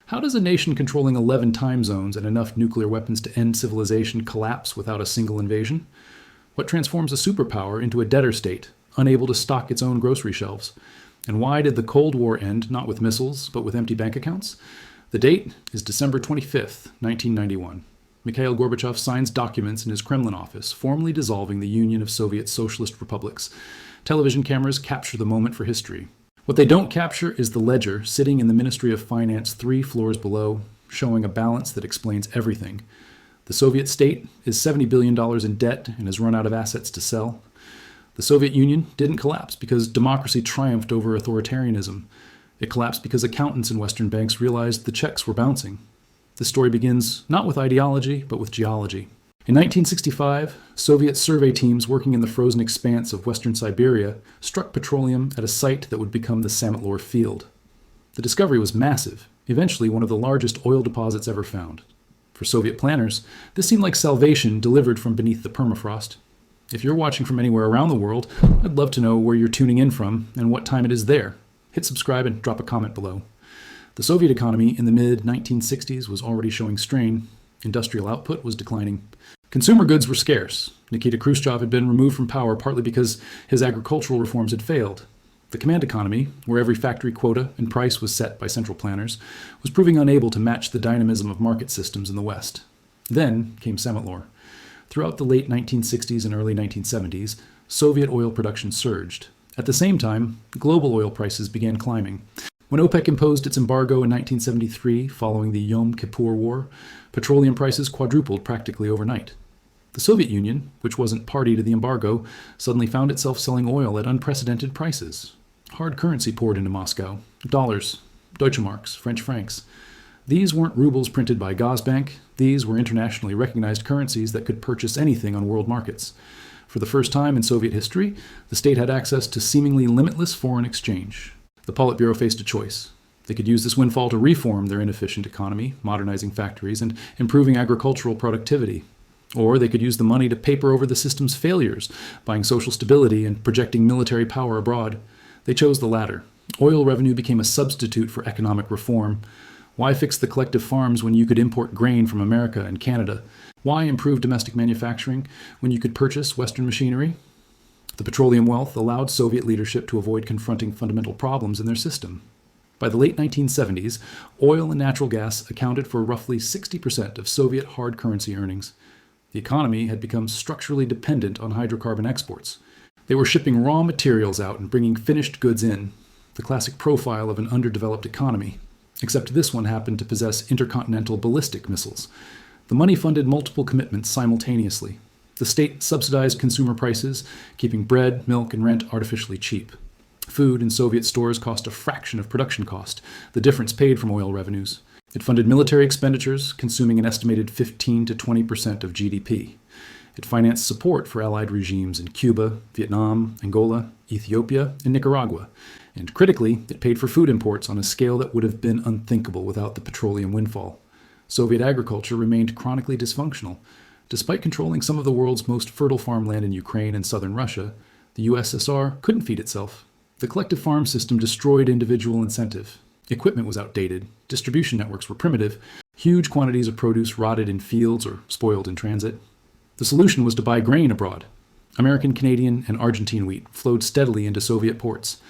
How does a nation controlling 11 time zones and enough nuclear weapons to end civilization collapse without a single invasion? What transforms a superpower into a debtor state, unable to stock its own grocery shelves? And why did the Cold War end not with missiles, but with empty bank accounts? The date is December 25th, 1991. Mikhail Gorbachev signs documents in his Kremlin office, formally dissolving the Union of Soviet Socialist Republics. Television cameras capture the moment for history. What they don't capture is the ledger sitting in the Ministry of Finance 3 floors below, showing a balance that explains everything. The Soviet state is $70 billion in debt and has run out of assets to sell. The Soviet Union didn't collapse because democracy triumphed over authoritarianism. It collapsed because accountants in Western banks realized the checks were bouncing. The story begins not with ideology, but with geology. In 1965, Soviet survey teams working in the frozen expanse of Western Siberia struck petroleum at a site that would become the Samotlor Field. The discovery was massive, eventually one of the largest oil deposits ever found. For Soviet planners, this seemed like salvation delivered from beneath the permafrost. If you're watching from anywhere around the world, I'd love to know where you're tuning in from and what time it is there. Hit subscribe and drop a comment below. The Soviet economy in the mid-1960s was already showing strain. Industrial output was declining. Consumer goods were scarce. Nikita Khrushchev had been removed from power partly because his agricultural reforms had failed. The command economy, where every factory quota and price was set by central planners, was proving unable to match the dynamism of market systems in the West. Then came Samotlor. Throughout the late 1960s and early 1970s, Soviet oil production surged. At the same time, global oil prices began climbing. When OPEC imposed its embargo in 1973 following the Yom Kippur War, petroleum prices quadrupled practically overnight. The Soviet Union, which wasn't party to the embargo, suddenly found itself selling oil at unprecedented prices. Hard currency poured into Moscow. Dollars, Deutsche Marks, French francs. These weren't rubles printed by Gazbank. These were internationally recognized currencies that could purchase anything on world markets. For the first time in Soviet history, the state had access to seemingly limitless foreign exchange. The Politburo faced a choice. They could use this windfall to reform their inefficient economy, modernizing factories and improving agricultural productivity. Or they could use the money to paper over the system's failures, buying social stability and projecting military power abroad. They chose the latter. Oil revenue became a substitute for economic reform. Why fix the collective farms when you could import grain from America and Canada? Why improve domestic manufacturing when you could purchase Western machinery? The petroleum wealth allowed Soviet leadership to avoid confronting fundamental problems in their system. By the late 1970s, oil and natural gas accounted for roughly 60% of Soviet hard currency earnings. The economy had become structurally dependent on hydrocarbon exports. They were shipping raw materials out and bringing finished goods in, the classic profile of an underdeveloped economy. Except this one happened to possess intercontinental ballistic missiles. The money funded multiple commitments simultaneously. The state subsidized consumer prices, keeping bread, milk, and rent artificially cheap. Food in Soviet stores cost a fraction of production cost, the difference paid from oil revenues. It funded military expenditures, consuming an estimated 15 to 20% of GDP. It financed support for allied regimes in Cuba, Vietnam, Angola, Ethiopia, and Nicaragua. And critically, it paid for food imports on a scale that would have been unthinkable without the petroleum windfall. Soviet agriculture remained chronically dysfunctional. Despite controlling some of the world's most fertile farmland in Ukraine and southern Russia, the USSR couldn't feed itself. The collective farm system destroyed individual incentive. Equipment was outdated, distribution networks were primitive, huge quantities of produce rotted in fields or spoiled in transit. The solution was to buy grain abroad. American, Canadian, and Argentine wheat flowed steadily into Soviet ports.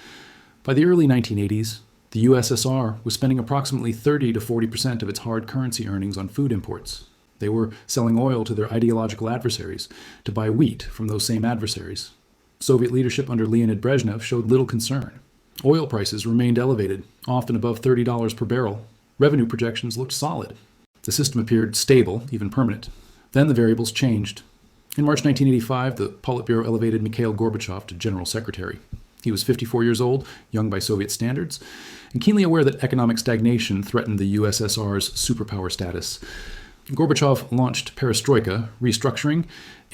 By the early 1980s, the USSR was spending approximately 30 to 40% of its hard currency earnings on food imports. They were selling oil to their ideological adversaries to buy wheat from those same adversaries. Soviet leadership under Leonid Brezhnev showed little concern. Oil prices remained elevated, often above $30 per barrel. Revenue projections looked solid. The system appeared stable, even permanent. Then the variables changed. In March 1985, the Politburo elevated Mikhail Gorbachev to General Secretary. He was 54 years old, young by Soviet standards, and keenly aware that economic stagnation threatened the USSR's superpower status. Gorbachev launched perestroika, restructuring,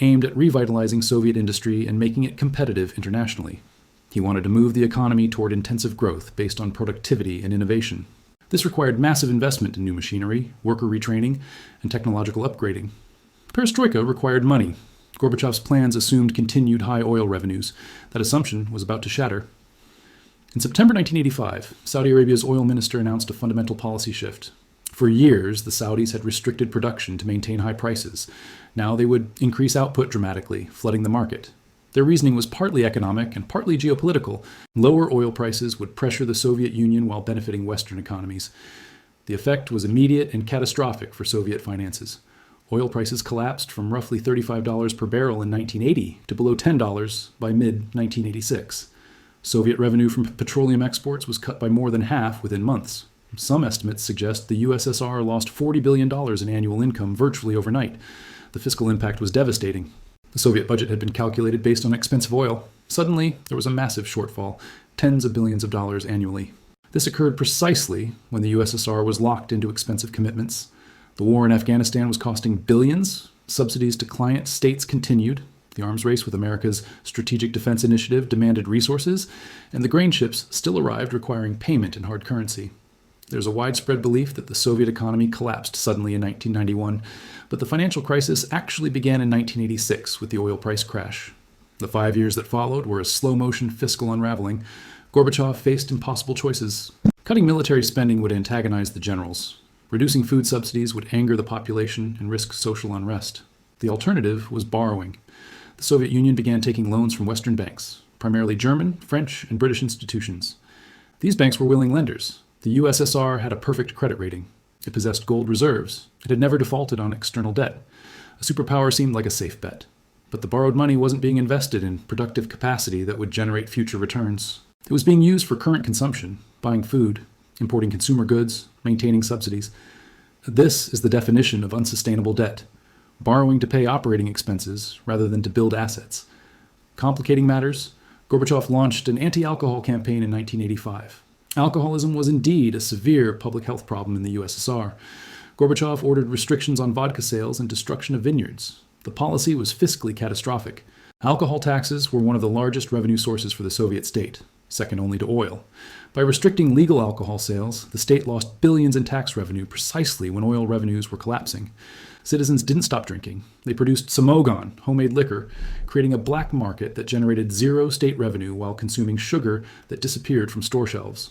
aimed at revitalizing Soviet industry and making it competitive internationally. He wanted to move the economy toward intensive growth based on productivity and innovation. This required massive investment in new machinery, worker retraining, and technological upgrading. Perestroika required money. Gorbachev's plans assumed continued high oil revenues. That assumption was about to shatter. In September 1985, Saudi Arabia's oil minister announced a fundamental policy shift. For years, the Saudis had restricted production to maintain high prices. Now they would increase output dramatically, flooding the market. Their reasoning was partly economic and partly geopolitical. Lower oil prices would pressure the Soviet Union while benefiting Western economies. The effect was immediate and catastrophic for Soviet finances. Oil prices collapsed from roughly $35 per barrel in 1980 to below $10 by mid-1986. Soviet revenue from petroleum exports was cut by more than half within months. Some estimates suggest the USSR lost $40 billion in annual income virtually overnight. The fiscal impact was devastating. The Soviet budget had been calculated based on expensive oil. Suddenly, there was a massive shortfall, tens of billions of dollars annually. This occurred precisely when the USSR was locked into expensive commitments. The war in Afghanistan was costing billions. Subsidies to client states continued. The arms race with America's Strategic Defense Initiative demanded resources, and the grain ships still arrived requiring payment in hard currency. There's a widespread belief that the Soviet economy collapsed suddenly in 1991, but the financial crisis actually began in 1986 with the oil price crash. The 5 years that followed were a slow-motion fiscal unraveling. Gorbachev faced impossible choices. Cutting military spending would antagonize the generals. Reducing food subsidies would anger the population and risk social unrest. The alternative was borrowing. The Soviet Union began taking loans from Western banks, primarily German, French, and British institutions. These banks were willing lenders. The USSR had a perfect credit rating. It possessed gold reserves. It had never defaulted on external debt. A superpower seemed like a safe bet. But the borrowed money wasn't being invested in productive capacity that would generate future returns. It was being used for current consumption, buying food, importing consumer goods, maintaining subsidies. This is the definition of unsustainable debt. Borrowing to pay operating expenses rather than to build assets. Complicating matters, Gorbachev launched an anti-alcohol campaign in 1985. Alcoholism was indeed a severe public health problem in the USSR. Gorbachev ordered restrictions on vodka sales and destruction of vineyards. The policy was fiscally catastrophic. Alcohol taxes were one of the largest revenue sources for the Soviet state, second only to oil. By restricting legal alcohol sales, the state lost billions in tax revenue precisely when oil revenues were collapsing. Citizens didn't stop drinking. They produced samogon, homemade liquor, creating a black market that generated zero state revenue while consuming sugar that disappeared from store shelves.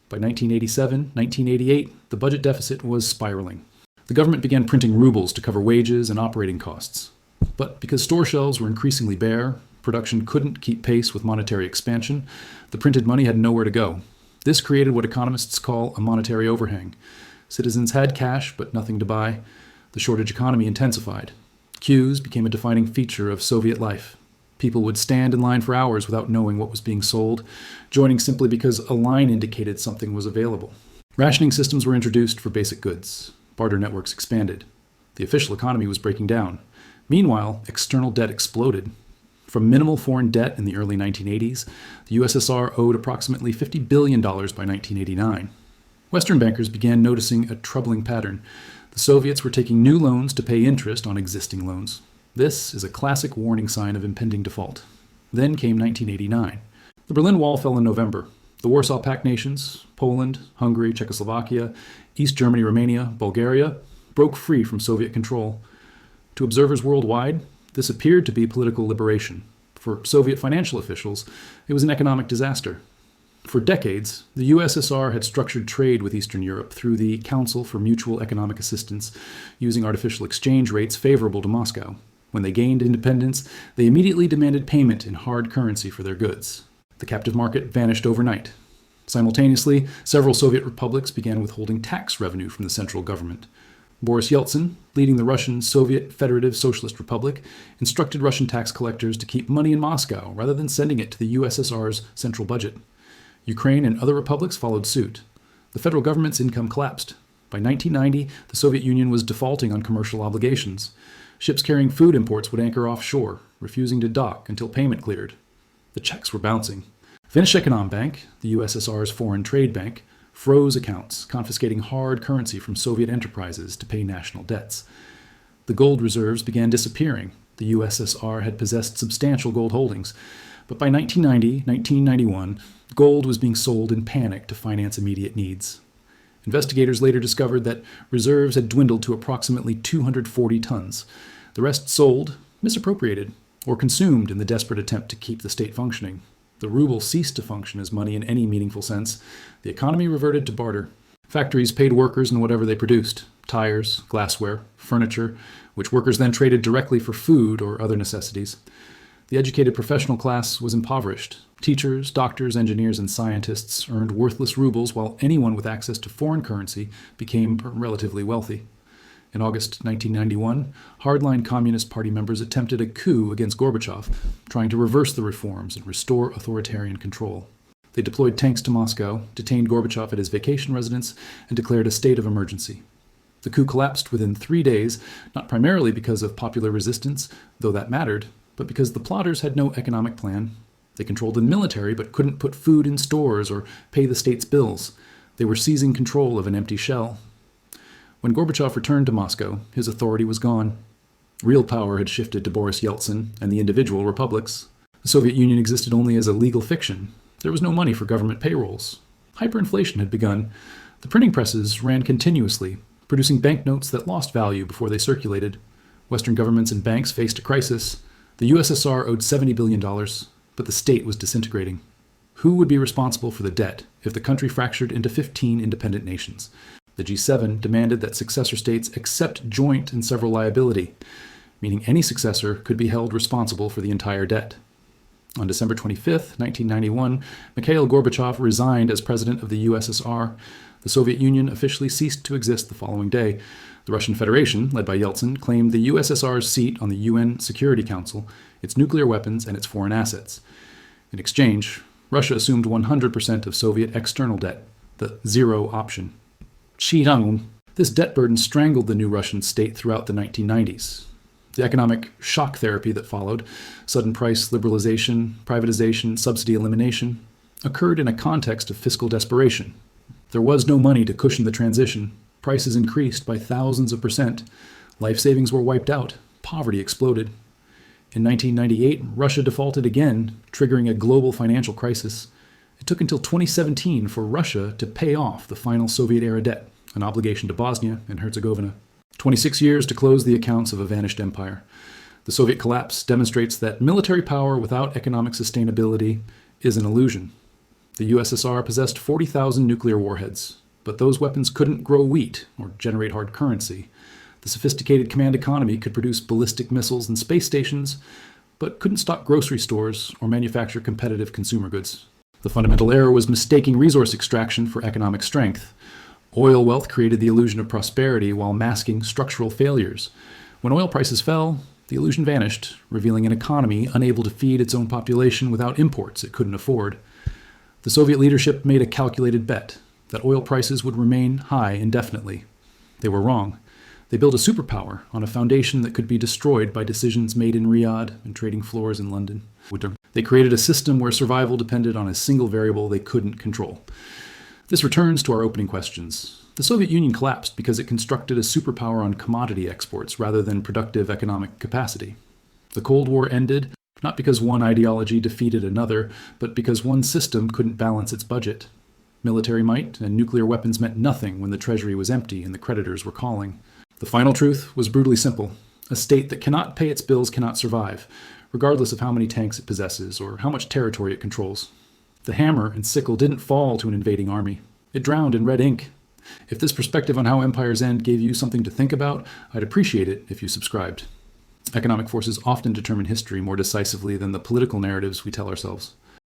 By 1987, 1988, the budget deficit was spiraling. The government began printing rubles to cover wages and operating costs. But because store shelves were increasingly bare, production couldn't keep pace with monetary expansion, the printed money had nowhere to go. This created what economists call a monetary overhang. Citizens had cash, but nothing to buy. The shortage economy intensified. Queues became a defining feature of Soviet life. People would stand in line for hours without knowing what was being sold, joining simply because a line indicated something was available. Rationing systems were introduced for basic goods. Barter networks expanded. The official economy was breaking down. Meanwhile, external debt exploded. From minimal foreign debt in the early 1980s, the USSR owed approximately $50 billion by 1989. Western bankers began noticing a troubling pattern. The Soviets were taking new loans to pay interest on existing loans. This is a classic warning sign of impending default. Then came 1989. The Berlin Wall fell in November. The Warsaw Pact nations, Poland, Hungary, Czechoslovakia, East Germany, Romania, Bulgaria, broke free from Soviet control. To observers worldwide, this appeared to be political liberation. For Soviet financial officials, it was an economic disaster. For decades, the USSR had structured trade with Eastern Europe through the Council for Mutual Economic Assistance, using artificial exchange rates favorable to Moscow. When they gained independence, they immediately demanded payment in hard currency for their goods. The captive market vanished overnight. Simultaneously, several Soviet republics began withholding tax revenue from the central government. Boris Yeltsin, leading the Russian Soviet Federative Socialist Republic, instructed Russian tax collectors to keep money in Moscow rather than sending it to the USSR's central budget. Ukraine and other republics followed suit. The federal government's income collapsed. By 1990, the Soviet Union was defaulting on commercial obligations. Ships carrying food imports would anchor offshore, refusing to dock until payment cleared. The checks were bouncing. Finnish Ekonombank, the USSR's foreign trade bank, froze accounts, confiscating hard currency from Soviet enterprises to pay national debts. The gold reserves began disappearing. The USSR had possessed substantial gold holdings. But by 1990, 1991, gold was being sold in panic to finance immediate needs. Investigators later discovered that reserves had dwindled to approximately 240 tons. The rest sold, misappropriated, or consumed in the desperate attempt to keep the state functioning. The ruble ceased to function as money in any meaningful sense. The economy reverted to barter. Factories paid workers in whatever they produced: tires, glassware, furniture, which workers then traded directly for food or other necessities. The educated professional class was impoverished. Teachers, doctors, engineers, and scientists earned worthless rubles, while anyone with access to foreign currency became relatively wealthy. In August 1991, hardline Communist Party members attempted a coup against Gorbachev, trying to reverse the reforms and restore authoritarian control. They deployed tanks to Moscow, detained Gorbachev at his vacation residence, and declared a state of emergency. The coup collapsed within 3 days, not primarily because of popular resistance, though that mattered, but because the plotters had no economic plan. They controlled the military but couldn't put food in stores or pay the state's bills. They were seizing control of an empty shell. When Gorbachev returned to Moscow, his authority was gone. Real power had shifted to Boris Yeltsin and the individual republics. The Soviet Union existed only as a legal fiction. There was no money for government payrolls. Hyperinflation had begun. The printing presses ran continuously, producing banknotes that lost value before they circulated. Western governments and banks faced a crisis. The USSR owed $70 billion, but the state was disintegrating. Who would be responsible for the debt if the country fractured into 15 independent nations? The G7 demanded that successor states accept joint and several liability, meaning any successor could be held responsible for the entire debt. On December 25, 1991, Mikhail Gorbachev resigned as president of the USSR. The Soviet Union officially ceased to exist the following day. The Russian Federation, led by Yeltsin, claimed the USSR's seat on the UN Security Council, its nuclear weapons, and its foreign assets. In exchange, Russia assumed 100% of Soviet external debt, the zero option. This debt burden strangled the new Russian state throughout the 1990s. The economic shock therapy that followed, sudden price liberalization, privatization, subsidy elimination, occurred in a context of fiscal desperation. There was no money to cushion the transition. Prices increased by thousands of percent. Life savings were wiped out. Poverty exploded. In 1998, Russia defaulted again, triggering a global financial crisis. It took until 2017 for Russia to pay off the final Soviet-era debt, an obligation to Bosnia and Herzegovina. 26 years to close the accounts of a vanished empire. The Soviet collapse demonstrates that military power without economic sustainability is an illusion. The USSR possessed 40,000 nuclear warheads, but those weapons couldn't grow wheat or generate hard currency. The sophisticated command economy could produce ballistic missiles and space stations, but couldn't stock grocery stores or manufacture competitive consumer goods. The fundamental error was mistaking resource extraction for economic strength. Oil wealth created the illusion of prosperity while masking structural failures. When oil prices fell, the illusion vanished, revealing an economy unable to feed its own population without imports it couldn't afford. The Soviet leadership made a calculated bet that oil prices would remain high indefinitely. They were wrong. They built a superpower on a foundation that could be destroyed by decisions made in Riyadh and trading floors in London. They created a system where survival depended on a single variable they couldn't control. This returns to our opening questions. The Soviet Union collapsed because it constructed a superpower on commodity exports rather than productive economic capacity. The Cold War ended not because one ideology defeated another, but because one system couldn't balance its budget. Military might and nuclear weapons meant nothing when the treasury was empty and the creditors were calling. The final truth was brutally simple. A state that cannot pay its bills cannot survive, regardless of how many tanks it possesses or how much territory it controls. The hammer and sickle didn't fall to an invading army. It drowned in red ink. If this perspective on how empires end gave you something to think about, I'd appreciate it if you subscribed. Economic forces often determine history more decisively than the political narratives we tell ourselves.